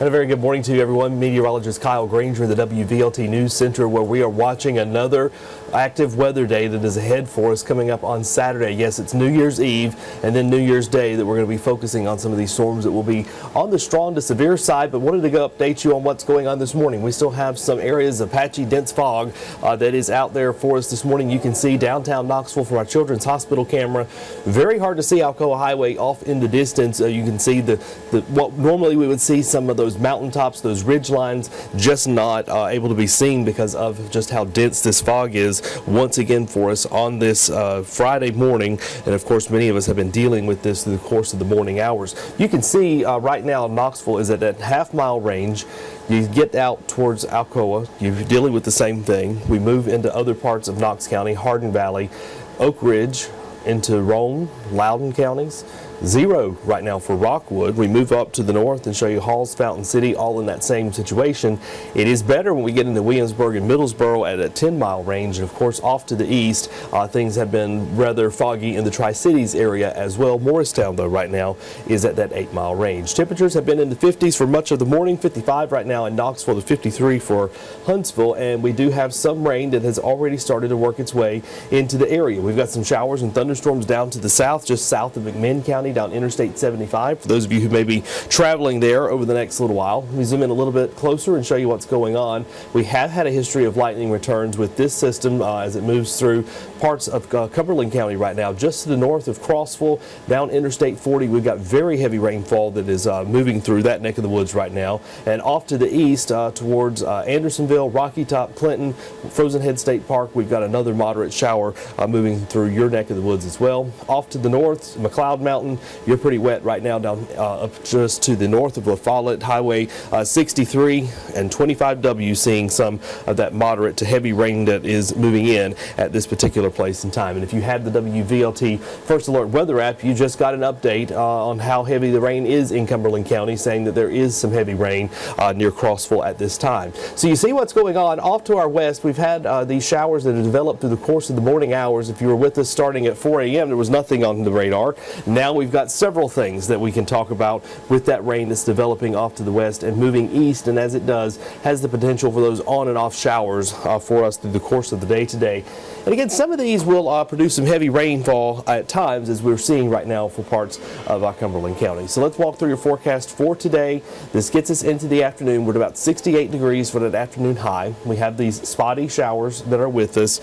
And a very good morning to you, everyone. Meteorologist Kyle Granger in the WVLT News Center, where we are watching another active weather day that is ahead for us coming up on Saturday. Yes, it's New Year's Eve and then New Year's Day that we're going to be focusing on some of these storms that will be on the strong to severe side, but wanted to go update you on what's going on this morning. We still have some areas of patchy, dense fog that is out there for us this morning. You can see downtown Knoxville from our Children's Hospital camera. Very hard to see Alcoa Highway off in the distance. You can see what normally we would see some of those mountaintops, those ridge lines, just not able to be seen because of just how dense this fog is once again for us on this Friday morning. And of course, many of us have been dealing with this through the course of the morning hours. You can see right now Knoxville is at that half-mile range. You get out towards Alcoa, you're dealing with the same thing. We move into other parts of Knox County, Hardin Valley, Oak Ridge, into Rome, Loudoun counties. 0 right now for Rockwood. We move up to the north and show you Halls, Fountain City, all in that same situation. It is better when we get into Williamsburg and Middlesboro at a 10-mile range. And of course, off to the east, things have been rather foggy in the Tri-Cities area as well. Morristown, though, right now is at that 8-mile range. Temperatures have been in the 50s for much of the morning. 55 right now in Knoxville, to 53 for Huntsville. And we do have some rain that has already started to work its way into the area. We've got some showers and thunderstorms down to the south, just south of McMinn County, down Interstate 75. For those of you who may be traveling there over the next little while, we zoom in a little bit closer and show you what's going on. We have had a history of lightning returns with this system as it moves through parts of Cumberland County right now. Just to the north of Crossville, down Interstate 40, we've got very heavy rainfall that is moving through that neck of the woods right now. And off to the east towards Andersonville, Rocky Top, Clinton, Frozen Head State Park, we've got another moderate shower moving through your neck of the woods as well. Off to the north, McLeod Mountain, you're pretty wet right now down up just to the north of La Follette Highway 63 and 25W, seeing some of that moderate to heavy rain that is moving in at this particular place in time. And if you had the WVLT First Alert weather app, you just got an update on how heavy the rain is in Cumberland County, saying that there is some heavy rain near Crossville at this time. So you see what's going on. Off to our west, we've had these showers that have developed through the course of the morning hours. If you were with us starting at 4 a.m., there was nothing on the radar. Now we've got several things that we can talk about with that rain that's developing off to the west and moving east, and as it does, has the potential for those on and off showers for us through the course of the day today. And again, some of these will produce some heavy rainfall at times, as we're seeing right now for parts of Cumberland County. So let's walk through your forecast for today. This gets us into the afternoon. We're at about 68 degrees for that afternoon high. We have these spotty showers that are with us.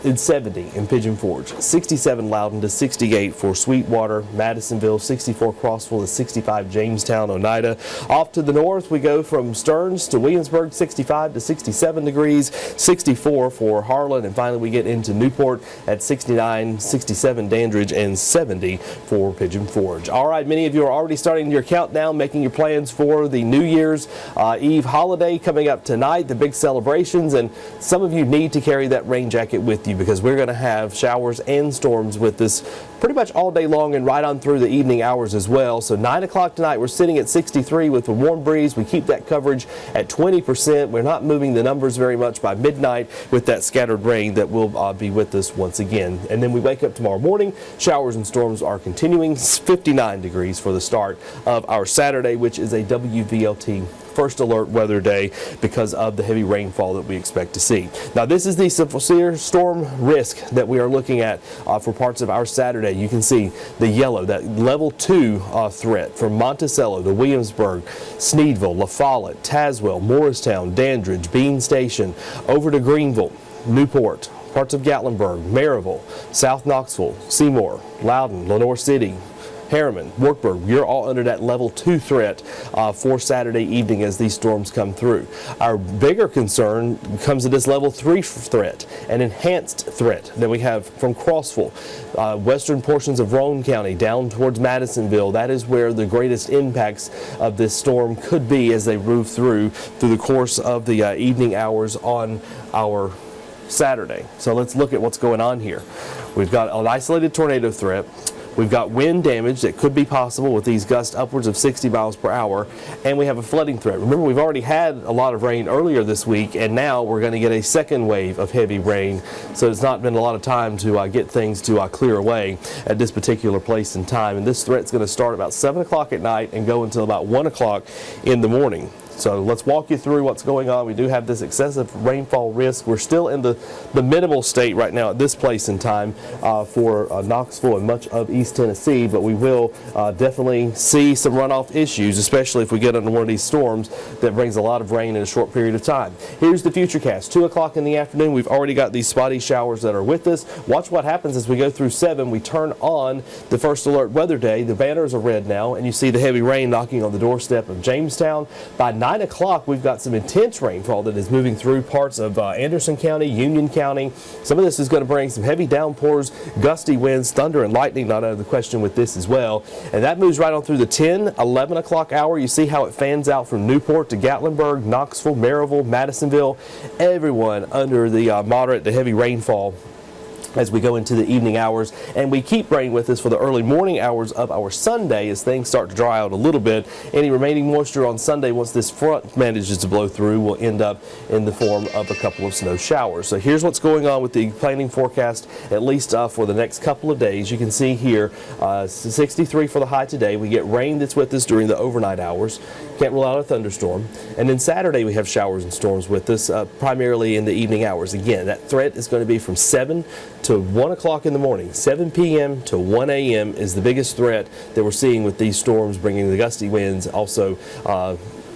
It's 70 in Pigeon Forge, 67 Loudoun to 68 for Sweetwater, Madisonville, 64 Crossville to 65 Jamestown, Oneida. Off to the north, we go from Stearns to Williamsburg, 65 to 67 degrees, 64 for Harlan, and finally we get into Newport at 69, 67 Dandridge, and 70 for Pigeon Forge. All right, many of you are already starting your countdown, making your plans for the New Year's Eve holiday coming up tonight, the big celebrations, and some of you need to carry that rain jacket with you, because we're going to have showers and storms with this pretty much all day long and right on through the evening hours as well. So 9 o'clock tonight, we're sitting at 63 with a warm breeze. We keep that coverage at 20%. We're not moving the numbers very much by midnight with that scattered rain that will be with us once again. And then we wake up tomorrow morning. Showers and storms are continuing. 59 degrees for the start of our Saturday, which is a WVLT First Alert weather day because of the heavy rainfall that we expect to see. Now, this is the severe storm risk that we are looking at for parts of our Saturday. You can see the yellow, that level 2 threat from Monticello to Williamsburg, Sneedville, La Follette, Tazewell, Morristown, Dandridge, Bean Station, over to Greenville, Newport, parts of Gatlinburg, Maryville, South Knoxville, Seymour, Loudoun, Lenoir City, Harriman, Wartburg, you're all under that level 2 threat for Saturday evening as these storms come through. Our bigger concern comes to this level 3 threat, an enhanced threat that we have from Crossville, western portions of Roane County down towards Madisonville. That is where the greatest impacts of this storm could be as they move through the course of the evening hours on our Saturday. So let's look at what's going on here. We've got an isolated tornado threat. We've got wind damage that could be possible with these gusts upwards of 60 miles per hour, and we have a flooding threat. Remember, we've already had a lot of rain earlier this week, and now we're going to get a second wave of heavy rain, so it's not been a lot of time to get things to clear away at this particular place in time. And this threat's going to start about 7 o'clock at night and go until about 1 o'clock in the morning. So let's walk you through what's going on. We do have this excessive rainfall risk. We're still in the minimal state right now at this place in time for Knoxville and much of East Tennessee, but we will definitely see some runoff issues, especially if we get under one of these storms that brings a lot of rain in a short period of time. Here's the futurecast. 2 o'clock in the afternoon, we've already got these spotty showers that are with us. Watch what happens as we go through 7. We turn on the first alert weather day. The banners are red now, and you see the heavy rain knocking on the doorstep of Jamestown. By 9 o'clock, we've got some intense rainfall that is moving through parts of Anderson County, Union County. Some of this is going to bring some heavy downpours, gusty winds, thunder, and lightning, not out of the question with this as well. And that moves right on through the 10, 11 o'clock hour. You see how it fans out from Newport to Gatlinburg, Knoxville, Maryville, Madisonville, everyone under the moderate to heavy rainfall as we go into the evening hours, and we keep rain with us for the early morning hours of our Sunday as things start to dry out a little bit. Any remaining moisture on Sunday, once this front manages to blow through, will end up in the form of a couple of snow showers. So here's what's going on with the planning forecast, at least for the next couple of days. You can see here 63 for the high today. We get rain that's with us during the overnight hours. Can't rule out a thunderstorm. And then Saturday we have showers and storms with us, primarily in the evening hours. Again, that threat is going to be from 7 to 1 o'clock in the morning. 7 p.m. to 1 a.m. is the biggest threat that we're seeing with these storms, bringing the gusty winds, also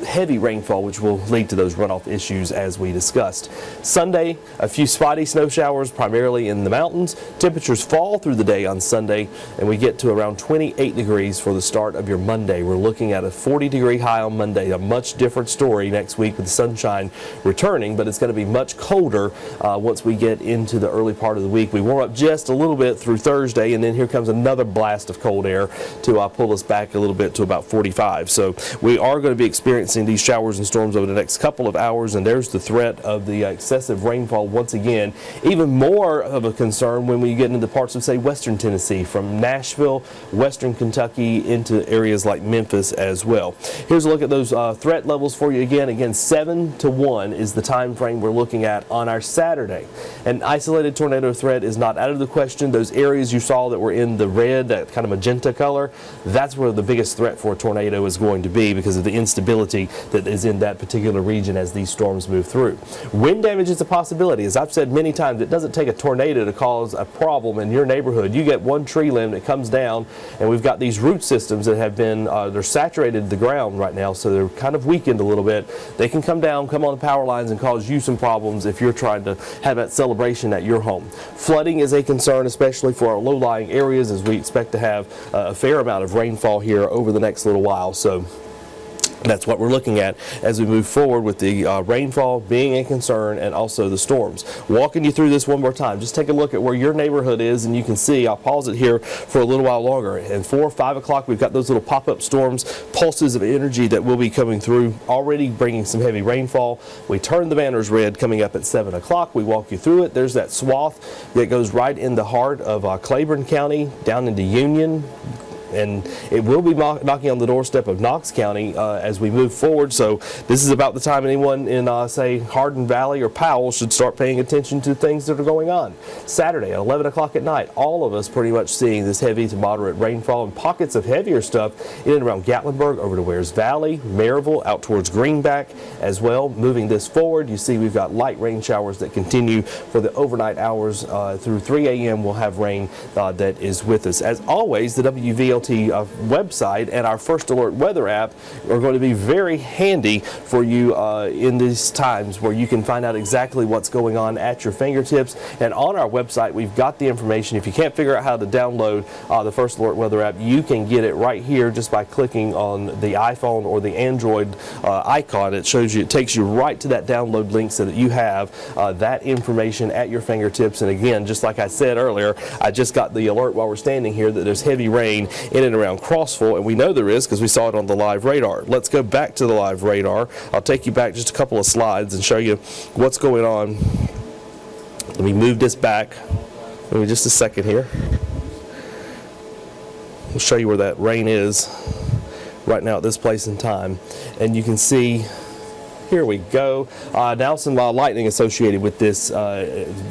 heavy rainfall, which will lead to those runoff issues as we discussed. Sunday, a few spotty snow showers, primarily in the mountains. Temperatures fall through the day on Sunday, and we get to around 28 degrees for the start of your Monday. We're looking at a 40-degree high on Monday. A much different story next week with the sunshine returning, but it's going to be much colder once we get into the early part of the week. We warm up just a little bit through Thursday, and then here comes another blast of cold air to pull us back a little bit to about 45. So we are going to be experiencing these showers and storms over the next couple of hours, and there's the threat of the excessive rainfall once again. Even more of a concern when we get into parts of, say, western Tennessee, from Nashville, western Kentucky, into areas like Memphis as well. Here's a look at those threat levels for you again. Again, 7 to 1 is the time frame we're looking at on our Saturday. An isolated tornado threat is not out of the question. Those areas you saw that were in the red, that kind of magenta color, that's where the biggest threat for a tornado is going to be because of the instability that is in that particular region as these storms move through. Wind damage is a possibility. As I've said many times, it doesn't take a tornado to cause a problem in your neighborhood. You get one tree limb that comes down, and we've got these root systems that have been, they're saturated the ground right now, so they're kind of weakened a little bit. They can come down, come on the power lines, and cause you some problems if you're trying to have that celebration at your home. Flooding is a concern, especially for our low-lying areas, as we expect to have a fair amount of rainfall here over the next little while. So that's what we're looking at as we move forward with the rainfall being a concern and also the storms. Walking you through this one more time. Just take a look at where your neighborhood is, and you can see, I'll pause it here for a little while longer. And 4 or 5 o'clock, we've got those little pop-up storms, pulses of energy that will be coming through, already bringing some heavy rainfall. We turn the banners red coming up at 7 o'clock. We walk you through it. There's that swath that goes right in the heart of Claiborne County, down into Union, and it will be knocking on the doorstep of Knox County as we move forward. So this is about the time anyone in, say, Hardin Valley or Powell should start paying attention to things that are going on. Saturday at 11 o'clock at night, all of us pretty much seeing this heavy to moderate rainfall and pockets of heavier stuff in and around Gatlinburg, over to Wares Valley, Maryville, out towards Greenback as well. Moving this forward, you see we've got light rain showers that continue for the overnight hours. Through 3 a.m. we'll have rain that is with us. As always, the WVLT website and our First Alert weather app are going to be very handy for you in these times where you can find out exactly what's going on at your fingertips. And on our website, we've got the information. If you can't figure out how to download the First Alert weather app, you can get it right here just by clicking on the iPhone or the Android icon. It shows you, it takes you right to that download link so that you have that information at your fingertips. And again, just like I said earlier, I just got the alert while we're standing here that there's heavy rain in and around Crossville, and we know there is because we saw it on the live radar. Let's go back to the live radar. I'll take you back just a couple of slides and show you what's going on Let me move this back. Give me just a second here. I'll show you where that rain is right now at this place in time. And you can see, here we go. Now some lightning associated with this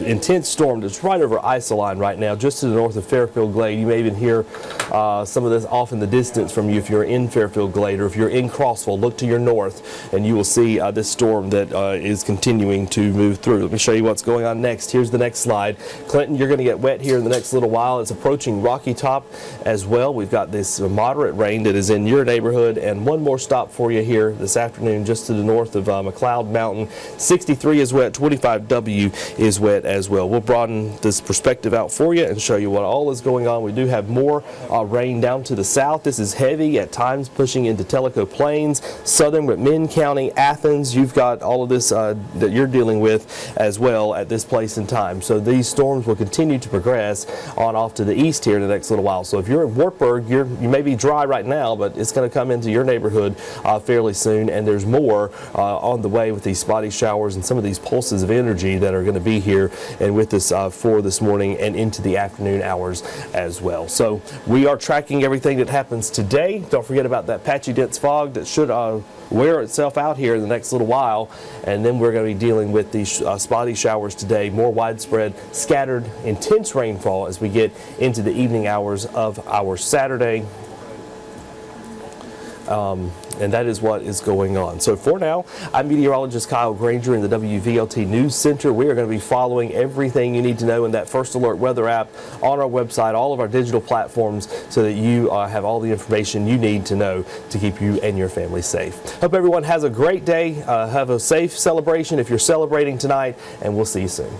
intense storm that's right over Isoline right now, just to the north of Fairfield Glade. You may even hear some of this off in the distance from you if you're in Fairfield Glade, or if you're in Crossville, look to your north and you will see this storm that is continuing to move through. Let me show you what's going on next. Here's the next slide. Clinton, you're going to get wet here in the next little while. It's approaching Rocky Top as well. We've got this moderate rain that is in your neighborhood, and one more stop for you here this afternoon just to the north of McLeod Mountain. 63 is wet, 25W is wet as well. We'll broaden this perspective out for you and show you what all is going on. We do have more rain down to the south. This is heavy at times, pushing into Tellico Plains, southern McMinn County, Athens. You've got all of this that you're dealing with as well at this place in time. So these storms will continue to progress on off to the east here in the next little while. So if you're in Wartburg, you may be dry right now, but it's going to come into your neighborhood fairly soon, and there's more on the way with these spotty showers and some of these pulses of energy that are going to be here and with us for this morning and into the afternoon hours as well. So we are tracking everything that happens today. Don't forget about that patchy dense fog that should wear itself out here in the next little while, and then we're going to be dealing with these spotty showers today, more widespread scattered intense rainfall as we get into the evening hours of our Saturday. And that is what is going on. So for now, I'm meteorologist Kyle Granger in the WVLT News Center. We are going to be following everything you need to know in that First Alert weather app on our website, all of our digital platforms, so that you have all the information you need to know to keep you and your family safe. Hope everyone has a great day. Have a safe celebration if you're celebrating tonight, and we'll see you soon.